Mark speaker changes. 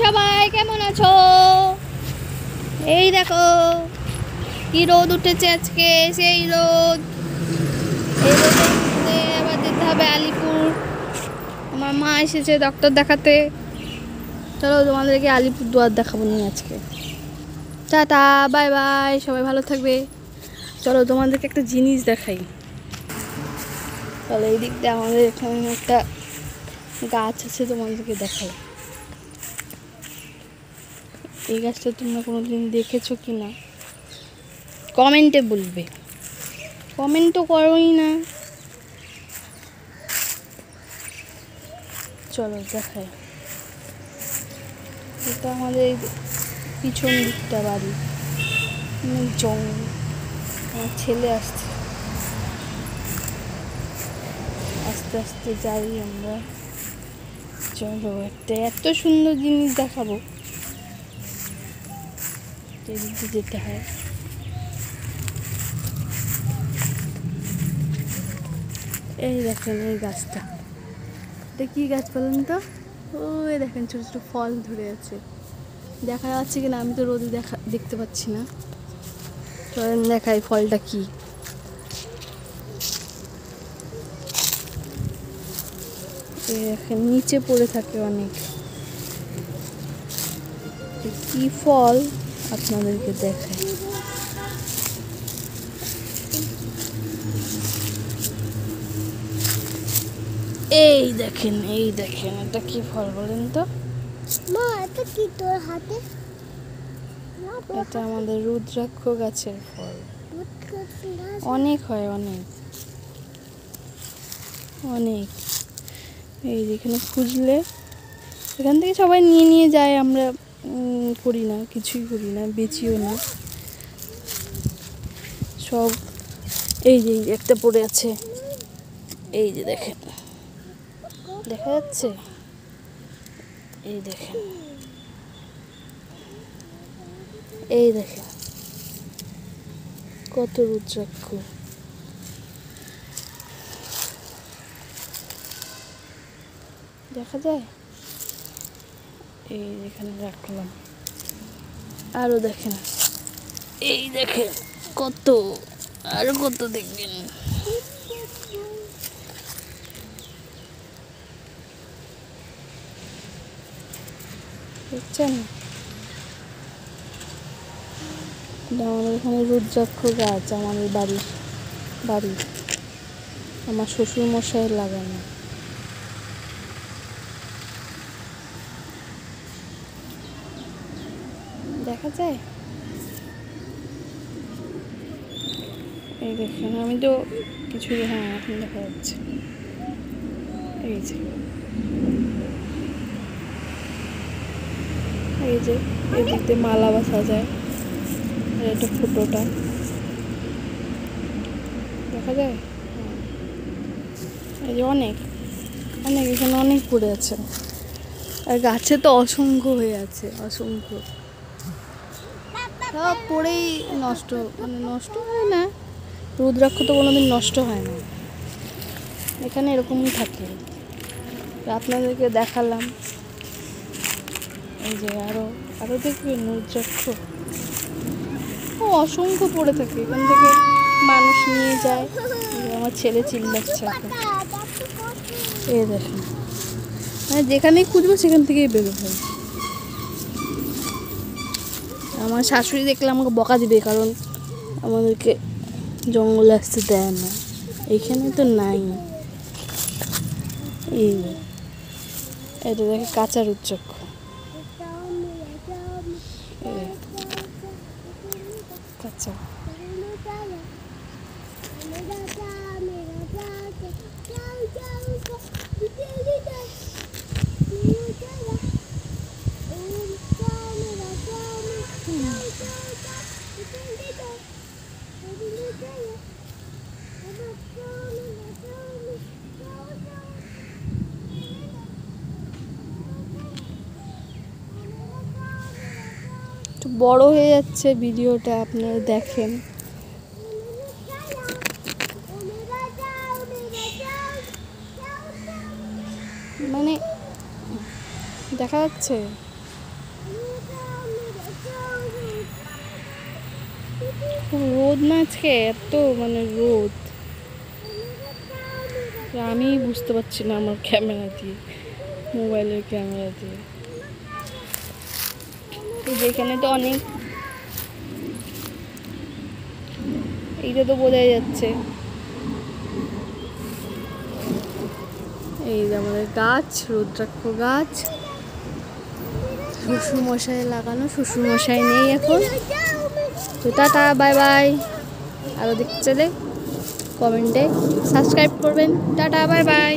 Speaker 1: সবাই, কেমন আছো? এই দেখো কি রোদ উঠেছে আজকে, সেই রোদ। এই রোদের মধ্যে আবার যেতে হবে আলিপুর। আমার মা এসেছে ডক্টর দেখাতে। চলো তোমাদেরকে আলিপুরদুয়ার দেখাবো নিয়ে আজকে। টাটা, বাই বাই, সবাই ভালো থাকবে। চলো তোমাদেরকে একটা জিনিস দেখাই। চলো এই দিক দিয়ে আমাদের এখানে একটা গাছ আছে, তোমাদেরকে দেখাই। এই গাছটা তোমরা কোনোদিন দেখেছো কি না কমেন্টে বলবে। কমেন্ট তো করোই না। চলো দেখাই। এটা আমাদের পিছন দিকটা বাড়ি, জঙ্গল। আমার ছেলে আসছে, আস্তে আস্তে যাই আমরা। চলো একটা এত সুন্দর জিনিস দেখাবো, এদিকে যেতে হয়। এই দেখেন এই গাছটা, এটা কি গাছ বলুন তো? ওই দেখেন ছোট ছোট ফল ধরে আছে। দেখা যাচ্ছে কিনা আমি তো রোদে দেখতে পাচ্ছি না। চলেন দেখাই ফলটা কি। দেখেন নিচে পড়ে থাকে অনেক। কি ফল আপনাদেরকে দেখাই। এই দেখেন এই দেখেন, এটা কি ফল বলেন তো?
Speaker 2: মা এটা কি তোর হাতে?
Speaker 1: এটা আমাদের রুদ্রাক্ষ গাছের ফল। অনেক হয়, অনেক অনেক। এই যেখানে খুঁজলে এখান থেকে সবাই নিয়ে নিয়ে যায়, আমরা করি না, কিছুই করি না, বেচিও না সব। এই যে একটা পড়ে আছে, এই যে দেখেন, দেখা যাচ্ছে? এই দেখেন, এই দেখেন কত রুদ্রাক্ষ। দেখা যায়? এই এখানে রাখলাম। আরো দেখেন, এই দেখেন কত, আরো কত দেখবেন। দেখছেন? আমাদের এখানে রুদ্রাক্ষ গাছ, আমাদের বাড়ি আমার শ্বশুর মশাইয়ের লাগানো। দেখা যায়? এই দেখেন, আমি তো কিছু, হ্যাঁ এখন দেখা যাচ্ছে। এই যে এই যে এদিক দিয়ে মালা বাঁধা যায়। এটা ফুটোটা দেখা যায়। এই যে অনেক অনেক, এখানে অনেক পড়ে আছে। আর গাছে তো অসংখ্য হয়ে আছে, অসংখ্য। সব পড়েই নষ্ট, মানে নষ্ট হয় না। রুদ্রাক্ষ তো কোনোদিন নষ্ট হয় না, এখানে এরকমই থাকে। আপনাদেরকে দেখালাম। এই যে আরো আরো দেখবেন রুদ্রাক্ষ অসংখ্য পড়ে থাকে, এখান থেকে মানুষ নিয়ে যায়। আমার ছেলে চিল্লাচ্ছে এখন। এই দেখেন, মানে যেখানেই খুঁজবো সেখান থেকেই বেরো হয়। আমার শাশুড়ি দেখলে আমাকে বকা দিবে, কারণ আমাদেরকে জঙ্গলে আসতে দেয় না। এইখানে তো নাই। এই এটা দেখে কাঁচা রুদ্রাক্ষ। কাঁচা একটু বড় হয়ে যাচ্ছে ভিডিওটা, আপনারা দেখেন। মানে দেখা যাচ্ছে। রোদ না আজকে, এত মানে রোদ, আমি বুঝতে পারছি না আমার ক্যামেরা দিয়ে, মোবাইলের ক্যামেরা দিয়ে। যেখানে তো অনেক, এইটা তো বোঝাই যাচ্ছে। এই যে আমাদের গাছ, রুদ্রাক্ষ গাছ, শ্বশুরমশাই লাগানো, শ্বশুরমশাই নেই এখন। তো টাটা, বাই বাই। আরও দেখতে চাইলে কমেন্টে সাবস্ক্রাইব করবেন। Tata, bye bye.